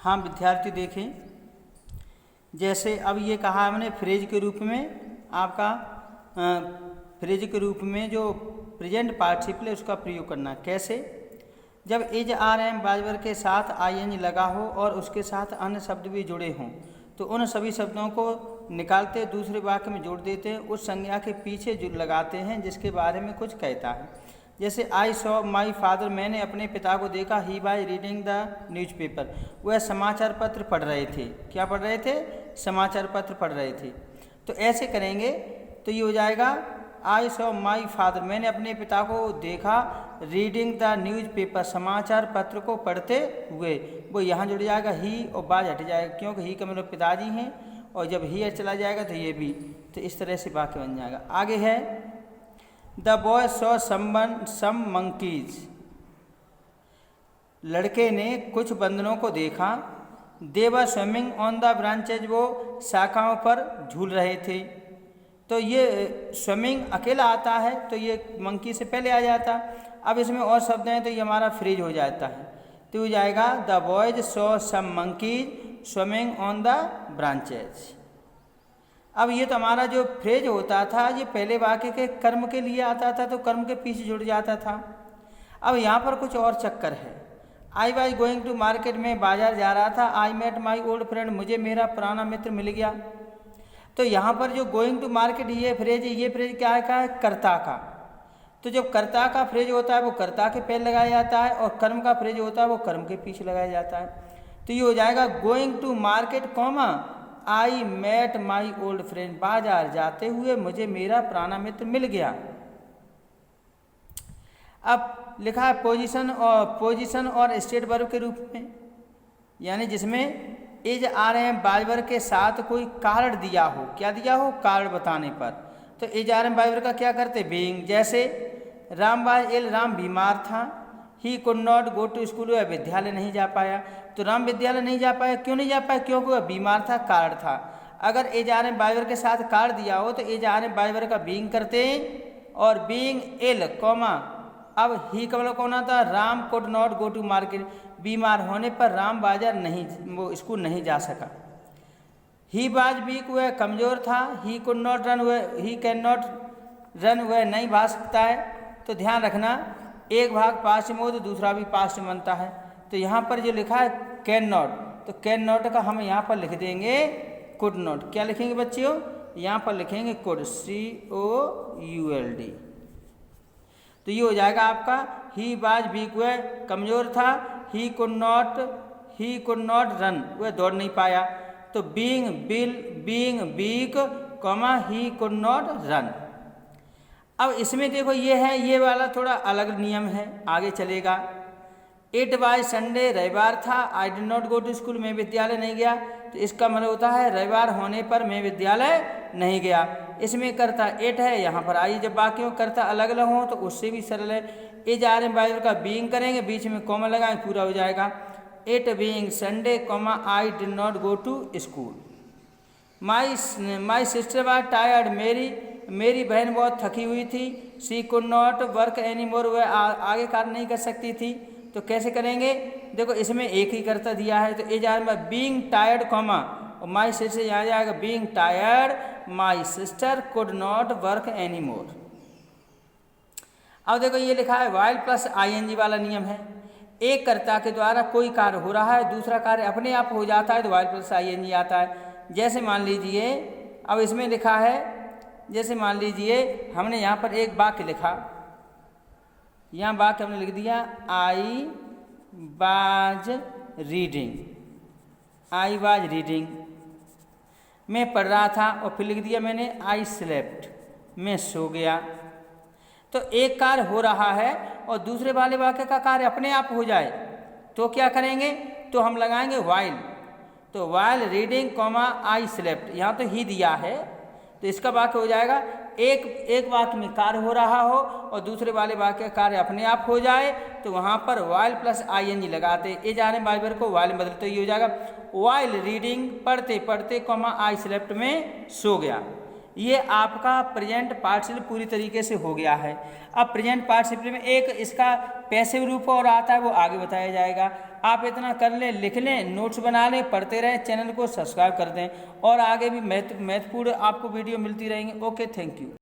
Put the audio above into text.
हाँ विद्यार्थी देखें, जैसे अब ये कहा हमने फ्रेज के रूप में आपका फ्रेज के रूप में जो प्रेजेंट पार्टिसिपल है उसका प्रयोग करना। कैसे? जब इज आर एम बाजवर के साथ आई लगा हो और उसके साथ अन्य शब्द भी जुड़े हों तो उन सभी शब्दों को निकालते दूसरे वाक्य में जोड़ देते हैं, उस संज्ञा के पीछे जो लगाते हैं जिसके बारे में कुछ कहता है। जैसे आई सॉ माई फादर, मैंने अपने पिता को देखा, he was reading the newspaper, वह समाचार पत्र पढ़ रहे थे। क्या पढ़ रहे थे? समाचार पत्र पढ़ रहे थे। तो ऐसे करेंगे तो ये हो जाएगा आई सॉ माई फादर, मैंने अपने पिता को देखा, रीडिंग द न्यूज़पेपर, समाचार पत्र को पढ़ते हुए। वो यहाँ जुड़ जाएगा ही और बाज हट जाएगा क्योंकि ही का मतलब पिताजी हैं, और जब ही चला जाएगा तो ये भी। तो इस तरह से वाक्य बन जाएगा। आगे है the boy saw some monkeys, लड़के ने कुछ बंदरों को देखा, they were swimming on the branches, वो शाखाओं पर झूल रहे थे। तो ये स्विमिंग अकेला आता है तो ये मंकी से पहले आ जाता। अब इसमें और शब्द हैं तो ये हमारा फ्रेज हो जाता है। तो हो जाएगा the boys saw some monkeys swimming on the branches. अब ये तो हमारा जो फ्रेज होता था ये पहले वाक्य के कर्म के लिए आता था तो कर्म के पीछे जुड़ जाता था। अब यहाँ पर कुछ और चक्कर है। I was going to market, में बाजार जा रहा था, I met my old friend, मुझे मेरा पुराना मित्र मिल गया। तो यहाँ पर जो गोइंग टू मार्केट ये फ्रेज क्या है? कर्ता का। तो जब कर्ता का फ्रेज होता है वो कर्ता के पहले लगाया जाता है और कर्म का फ्रेज होता है वो कर्म के पीछे लगाया जाता है। तो ये हो जाएगा going to market comma I met my old friend, बाजार जाते हुए मुझे मेरा पुराना मित्र मिल गया। अब लिखा है पोजीशन और स्टेट वर्ब के रूप में, यानी जिसमें इज आर एम बाजवर के साथ कोई कारण दिया हो। क्या दिया हो? कारण बताने पर। तो इज आर एम बाजवर का क्या करते? बीइंग। जैसे राम वाज इल, राम बीमार था, he could not go to school, वह विद्यालय नहीं जा पाया। तो राम विद्यालय नहीं जा पाया, क्यों नहीं जा पाया? क्योंकि वह बीमार था, कारण था। अगर इज आर एम बाजवर के साथ कारण दिया हो तो इज आर एम बाजवर का बीइंग करते हैं और बीइंग इल कॉमा अब ही का मतलब कौन आता? Ram could not go to market, बीमार होने पर राम बाजार नहीं, वो स्कूल नहीं जा सका। ही वाज वीक, वह कमज़ोर था, ही कुड नॉट रन, वह ही कैन नॉट रन, वह नहीं भाग सकता है। तो ध्यान रखना एक भाग पास्ट में हो तो दूसरा भी पास्ट में बनता है। तो यहाँ पर जो लिखा है कैन नॉट, तो कैन नॉट का हम यहाँ पर लिख देंगे कुड नॉट। क्या लिखेंगे बच्चियों? यहाँ पर लिखेंगे कुड, COULD। तो ये हो जाएगा आपका ही वाज वीक, वह कमज़ोर था, ही कुड नॉट रन, वह दौड़ नहीं पाया। तो being weak comma he could not run. अब इसमें देखो ये है, ये वाला थोड़ा अलग नियम है, आगे चलेगा। इट वाज संडे, रविवार था, I did not go to school, मैं विद्यालय नहीं गया। तो इसका मतलब होता है रविवार होने पर मैं विद्यालय नहीं गया। इसमें करता इट है, यहाँ पर आई। जब बाकियों करता अलग अलग हो तो उससे भी सरल है। इज आर एम बाइबल का बीइंग करेंगे, बीच में कॉमा लगाएं, पूरा हो जाएगा। It being Sunday comma I did not go to school. My sister was tired, मेरी बहन बहुत थकी हुई थी। She could not work any more, वह आगे कार्य नहीं कर सकती थी। तो कैसे करेंगे? देखो इसमें एक ही कर्ता दिया है तो इज आर में बीइंग टायर्ड कॉमा और माई सिस्टर यहाँ जाएगा being tired, my sister could not work any मोर। अब देखो ये लिखा है वाइल प्लस ING वाला नियम है। एक कर्ता के द्वारा कोई कार्य हो रहा है, दूसरा कार्य अपने आप हो जाता है तो वाइल प्लस ING आता है। जैसे मान लीजिए अब इसमें लिखा है, जैसे मान लीजिए हमने यहाँ पर एक वाक्य लिखा, यहाँ वाक्य हमने लिख दिया आई वाज रीडिंग, मैं पढ़ रहा था, और फिर लिख दिया मैंने आई स्लेप्ट, मैं सो गया। तो एक कार्य हो रहा है और दूसरे वाले वाक्य का कार्य अपने आप हो जाए तो क्या करेंगे? तो हम लगाएंगे वाइल। तो while reading comma I slept, यहाँ तो ही दिया है तो इसका वाक्य हो जाएगा एक वाक्य में कार्य हो रहा हो और दूसरे वाले वाक्य का कार्य अपने आप हो जाए तो वहाँ पर वाइल प्लस ING लगाते, ए जाने बाइबर को वाइल में बदलते, ये हो जाएगा वाइल रीडिंग, पढ़ते पढ़ते कॉमा आई स्लेप्ट, में सो गया। ये आपका प्रेजेंट पार्टिसिपल पूरी तरीके से हो गया है। अब प्रेजेंट पार्टिसिपल में एक इसका पैसिव रूप और आता है, वो आगे बताया जाएगा। आप इतना कर लें, लिख लें, नोट्स बना लें, पढ़ते रहें, चैनल को सब्सक्राइब कर दें और आगे भी महत्वपूर्ण आपको वीडियो मिलती रहेंगी। Okay, thank you.